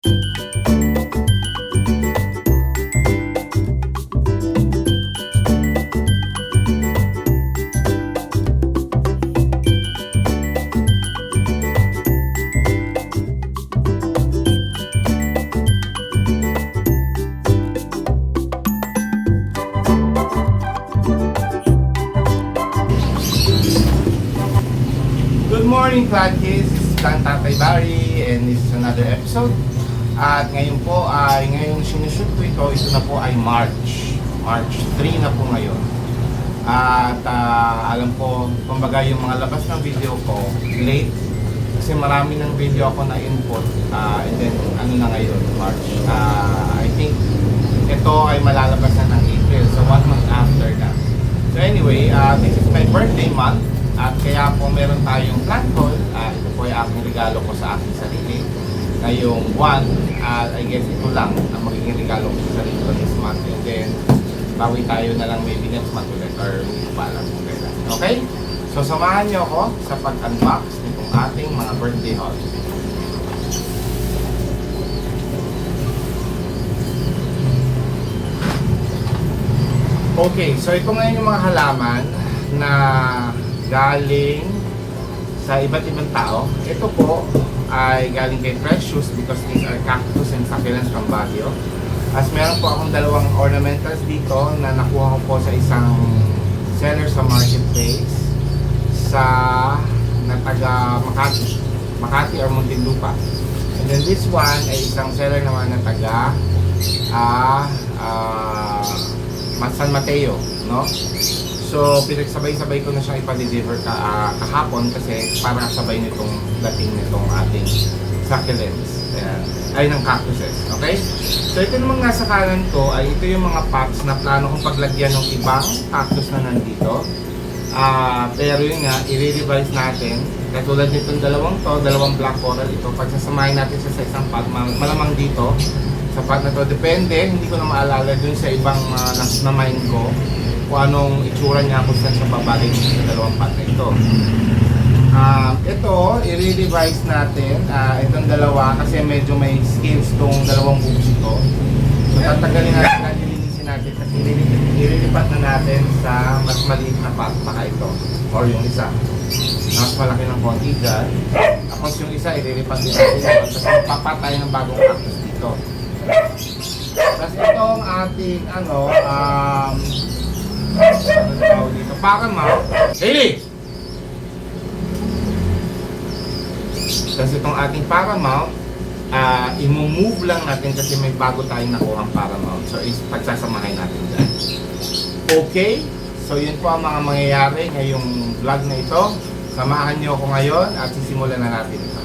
Good morning, Flatkids! This is Plan Tatay Barry and this is another episode. At ngayon po ay, ngayong sinushoot ko ito na po ay March 3 na po ngayon. At alam ko, kumbaga yung mga labas ng video ko, late. Kasi marami ng video ako na input. And then, ano na ngayon, March. I think ito ay malalabas na ng April. So, 1 month after that. So anyway, this is my birthday month. At kaya po meron tayong plant haul. Ito po ay aking regalo ko sa aking sarili ngayong buwan. I guess ito lang ang magiging regalo ko sa sarili ko this month. And then, bawi tayo na lang maybe next month ulit or hindi ko pa alam kung kailan. Okay? So, samahan niyo ako sa pag-unbox nitong ating mga birthday haul. Okay, so ito ngayon yung mga halaman na galing sa iba't ibang tao. Ito po ay galing kay Precious because these are cactus and succulents from Baguio. As meron po akong dalawang ornamentals dito na nakuha ko po sa isang seller sa marketplace na taga Makati or Muntinlupa. And then this one ay isang seller naman na taga San Mateo, no? So, pinagsabay-sabay ko na siyang ipa-deliver kahapon kasi para sabay nitong dating nitong ating succulents. Ay, ng cactuses. Okay? So, ito namang nasa kanan ko ay ito yung mga pots na plano kong paglagyan ng ibang cactus na nandito. Pero yun nga, i-revise natin. Katulad nitong dalawang black coral ito. Pag sasamahin natin sa isang pot, malamang dito. Sa pot na to, depende. Hindi ko na maalala dun sa ibang na-mine ko kung anong itsura niya kung saan siya babagay sa dalawang pot na ito. Ito, i-revise natin. Itong dalawa kasi medyo may scales tong dalawang books ito. So tatagalin natin, lilinisin natin kasi ililipat na natin sa mas maliit na pot, baka ito. Or yung isa. Mas malaki ng konti dyan. Tapos yung isa, ililipat din natin. Tapos papatay ng bagong cactus dito. Tapos itong ating dito, Paramount. Hailey! Tapos itong ating Paramount, i-move lang natin kasi may bago tayong nakuha ang Paramount. So, pagsasamahin natin dyan. Okay? So, yun po ang mga mangyayari ngayong vlog na ito. Samahan niyo ako ngayon at sisimulan na natin ito.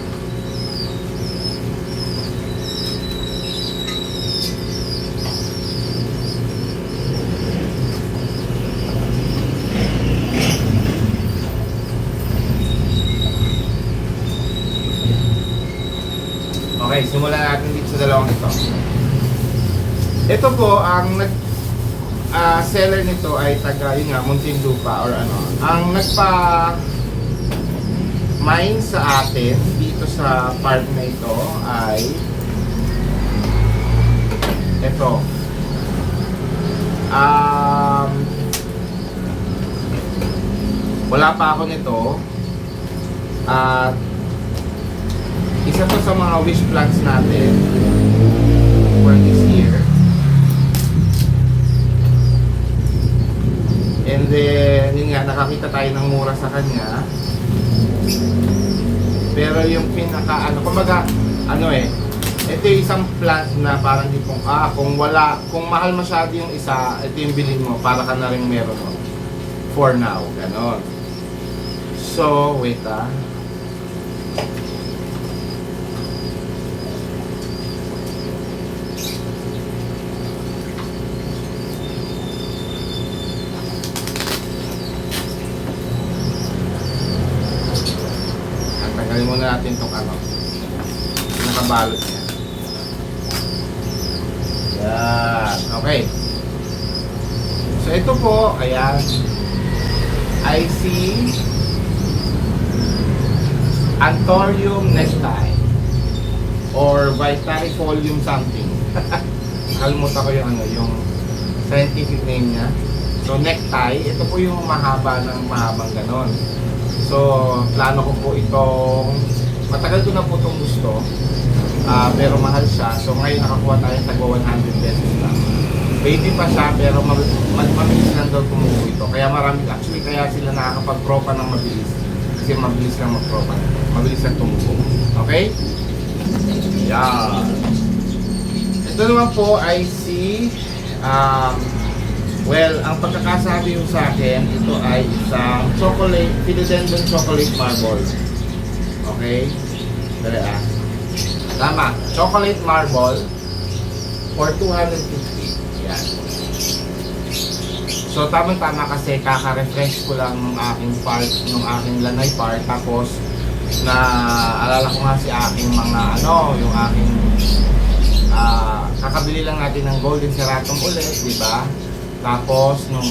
Okay, simulan natin dito sa dalawang ito. Ito po, ang seller nito ay taga, yun nga, Muntinlupa or ano. Ang nagpa-mine sa atin dito sa farm na ito ay ito. Wala pa ako nito. Isa to sa mga wish plants natin for this year. And then, yun nga, nakakita tayo ng mura sa kanya. Pero yung kumbaga, ito yung isang plant na parang di kung kung mahal masyado yung isa, ito yung bilhin mo para ka na rin meron mo. For now, ganon. So, wait Tanggalin muna natin itong nakabalot niya. Yan. Okay. So ito po, ayan. I see Anthurium nectai. or Vitarifolium something. Kalimutan ko yung yung scientific name niya. So necktie, ito po yung mahaba ng mahabang ganon. So plano ko po itong, matagal ko na po itong gusto, pero mahal siya. So ngayon nakakuha tayo sa 100 pesos lang. Baby pa siya pero mabilis lang daw tumubo ito. Kaya marami, actually kaya sila nakakapag-propa ng mabilis. Kasi mabilis lang mag-propa. Mabilis lang tumubo. Okay? Yan. Ito naman po ay si well, ang pagkakasabi yung sa akin, ito ay isang chocolate, Philodendron chocolate marble. Okay? Dali tama, chocolate marble for 250. Yan. So tama-tama kasi kaka-refresh ko lang ng aking part, ng aking lanay part. Tapos na alala ko nga si aking mga yung aking kakabili lang natin ng golden ceratum ulit, di ba? Tapos nung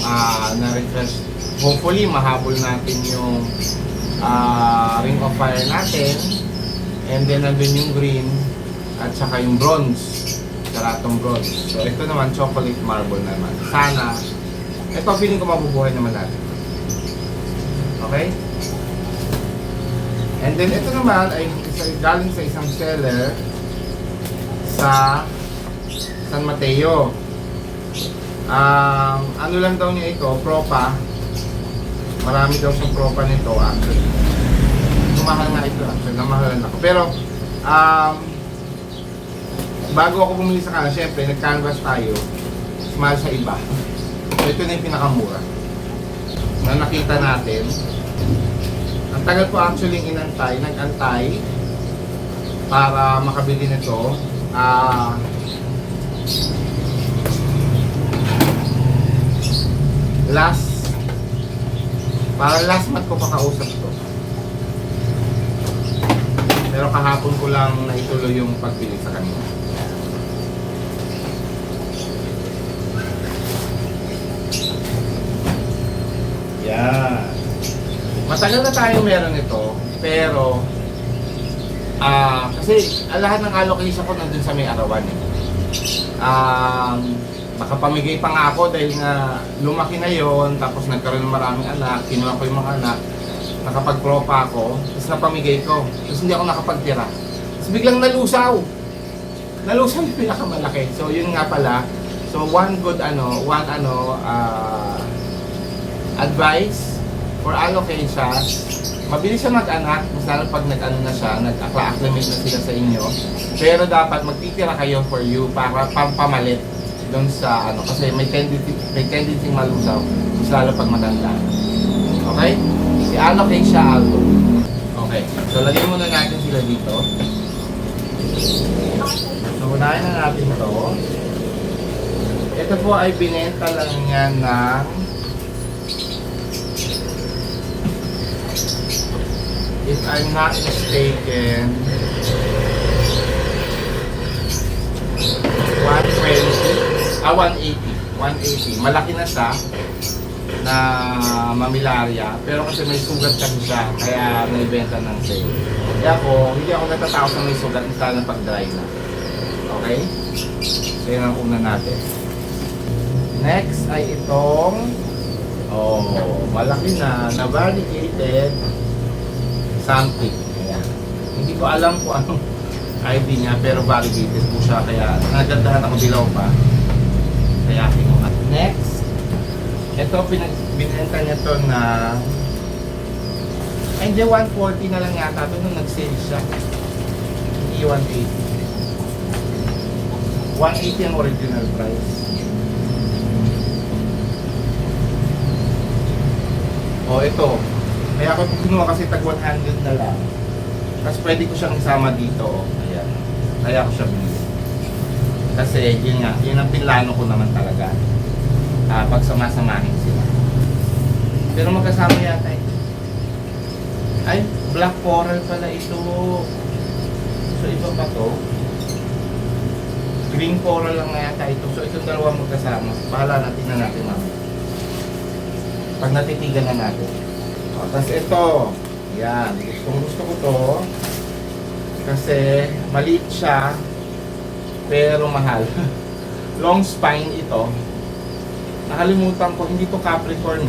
na-refresh, hopefully mahabol natin yung ring of fire natin, and then nandun yung green at saka yung bronze, ceratum bronze. So ito naman chocolate marble naman. Sana ito, feeling ko mabubuhay naman natin. Okay? And then ito naman ay galing sa isang seller sa San Mateo. Ano lang daw niya ito, propa. Marami daw siyang propa nito actually. Mahal nga ito actually, namahalan ako. Pero bago ako bumili sa kanila, syempre nag-canvas tayo. Mahal sa iba. So ito na yung pinakamura na nakita natin. Ang tagal ko actually inantay, nag-antay para makabili nito. Last month ko pakausap to. Pero kahapon ko lang naituloy yung pagbili sa kanila. Yan. Matagal na tayo meron ito, pero kasi lahat ng allocation ko nandun sa may arawan eh. Makapamigay pa nga ako dahil nga lumaki na yon, tapos nagkaroon ng maraming anak, kinuha ko yung mga anak, nakapag-propa ako, tapos napamigay ko, tapos hindi ako nakapagtira. Tapos biglang nalusaw yung pinakamalaki. So yun nga pala, so one good advice for alocasia, mabilis siya mag-anak, mas lalo pag nag-ano na siya, nag-acclimate na sila sa inyo, pero dapat magtitira kayo for you para pamalit doon sa kasi may tendency malusaw, mas lalo pag matanda. Okay? Si alocasia albo. Okay, so lagyan muna natin sila dito. So unahin na natin ito. Ito po ay binenta lang yan ng if I'm not mistaken 180. Malaki na siya na mamilarya, pero kasi may sugat kasi siya, kaya naibenta ng sale. Kaya hindi ako natatakot na may sugat na pag dry na. Okay? So yun ang una natin. Next ay itong malaki na variegated something. Ayan. Hindi ko alam kung anong ID niya, pero variegated po siya, kaya nagandahan ako dilaw pa. Kaya kinuha. Next, ito binenta niya to na hindi 140 na lang yata ito nung nag-sale siya. Hindi 180. 180 ang original price. Ito. Kaya ako kinuha kasi tag 100 na lang. Tapos pwede ko siyang isama dito. Ayan. Kaya ko siya binili. Kasi yun nga, yun ang pinlano ko naman talaga. Pagsama-samahin sila. Pero magkasama yata ito. Ay, black coral pala ito. So iba pa to. Green coral lang nga yata ito. So itong dalawa magkasama. Bahala natin na natin mamaya. Pag natitigan na natin. Tapos ito. Yan. Kung gusto ko to, Kasi maliit siya, pero mahal. Long spine ito. Nakalimutan ko, hindi to Capricorn.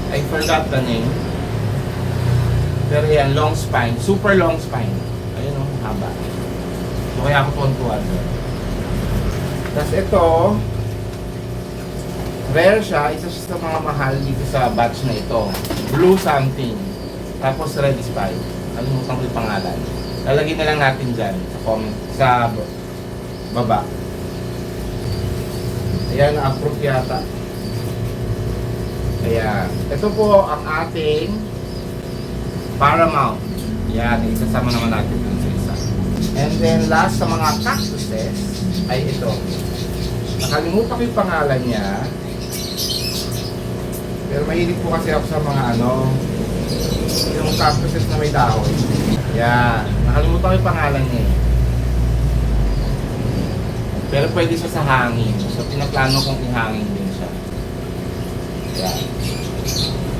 I forgot the name. Pero yan, long spine. Super long spine. Ayun o, haba. So kaya ako tuntuan. Tapos ito, rare siya. Isa siya sa mga mahal dito sa batch na ito. Blue something. Tapos red spine. Alimutan ko yung pangalan. Lalagyan na lang natin dyan sa comment, sa baba. Ayan, na-approve yata. Ayan. Ito po ang ating Paramount. Ayan, isasama naman natin dun sa isa. And then last sa mga cactuses ay ito. Nakalimutan ko yung pangalan niya. Pero mahilig po kasi ako sa mga yung cactuses na may dahon. Ayan. Nakalimutan ko yung pangalan niya. Pero pwede siya sa hangin. So, pinaplano kong ihangin din siya. Yan.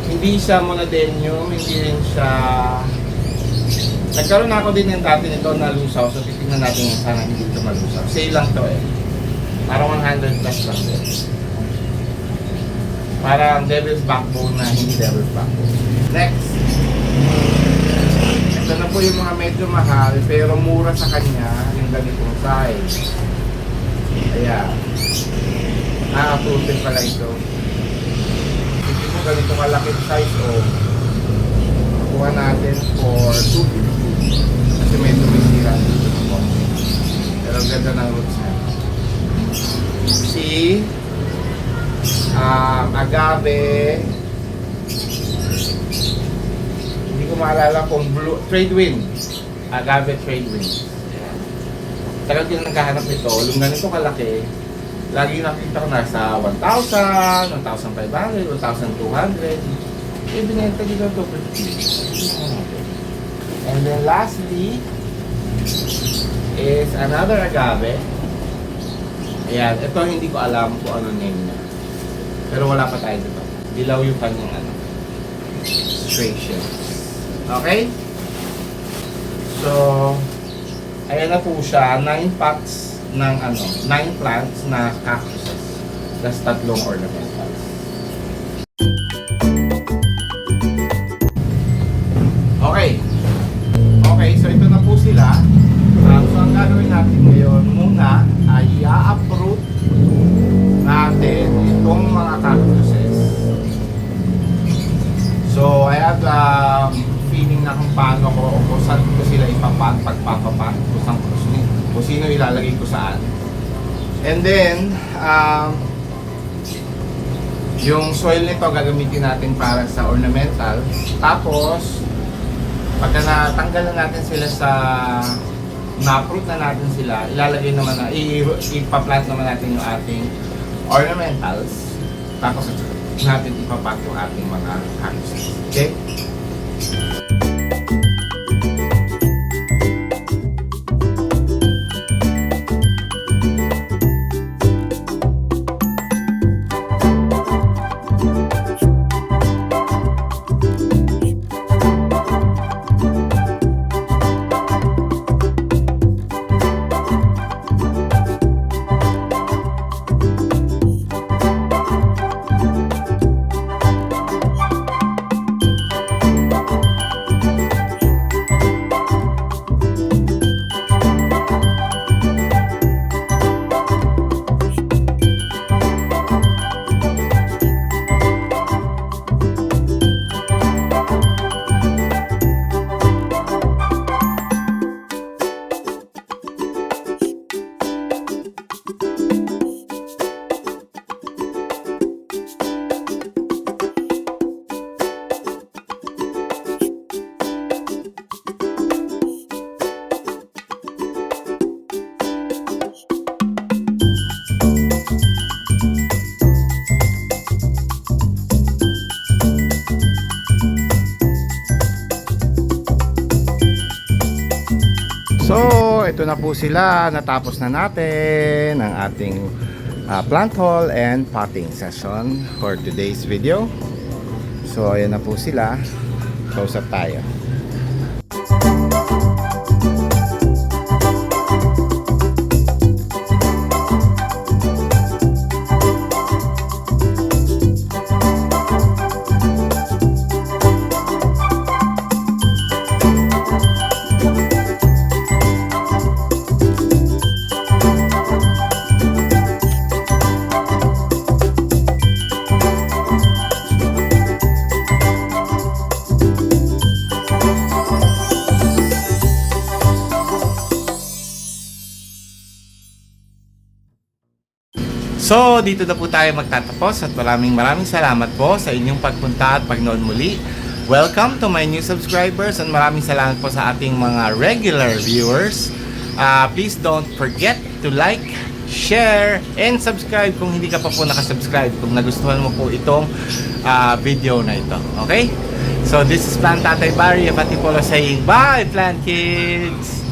Hindi siya monodenium, hindi rin siya... Nagkaroon na ako din yung dati nito na lusaw. So, titignan natin yung sana hindi ito malusaw. Sale lang to eh. Parang 100 plus lang din. Parang devil's backbone na hindi devil's backbone. Next. Ito na po yung mga medyo mahal pero mura sa kanya yung ganitong size. Ayan. Nakapulpin pala ito. Hindi mo ganito kalaki size o kuha natin for 250 kasi medyo may sira dito ng konti. Pero ang ganda ng roots niya. Si agave, hindi ko maalala kung blue, trade wind. Agave trade wind. Tagal din naghahanap nito, yung ganito kalaki, lagi nakita ko nasa 1,000, 1,500, 1,200. Binenta dito ito, 50. And then lastly, is another agave. Ayan, ito hindi ko alam kung ano name niya. Pero wala pa tayo dito. Dilaw yung kanyang stration. Okay? So, ayan na po siya, 9 packs ng 9 plants na cactuses. Plus 3 ornamentals. Okay. Okay, so ito na po sila. So ang gagawin natin ngayon muna ay i-uproot natin itong mga cactuses. So I have feeling na kung paano ko o kung saan ko sila pagpapapat kung sino ilalagay ko saan. And then yung soil nito gagamitin natin para sa ornamental. Tapos pagka natanggal na natin sila sa na-uproot na natin sila, ilalagay naman na ipaplant naman natin yung ating ornamentals. Tapos natin ipapat yung ating mga cactus. Okay? So, ito na po sila. Natapos na natin ang ating plant haul and potting session for today's video. So, ayan na po sila. Close up tayo. So, dito na po tayo magtatapos at maraming salamat po sa inyong pagpunta at pagnood muli. Welcome to my new subscribers and maraming salamat po sa ating mga regular viewers. Please don't forget to like, share, and subscribe kung hindi ka pa po nakasubscribe, kung nagustuhan mo po itong video na ito. Okay? So, this is Plant Tatay Barry of Antipolo saying, bye, Plant Kids!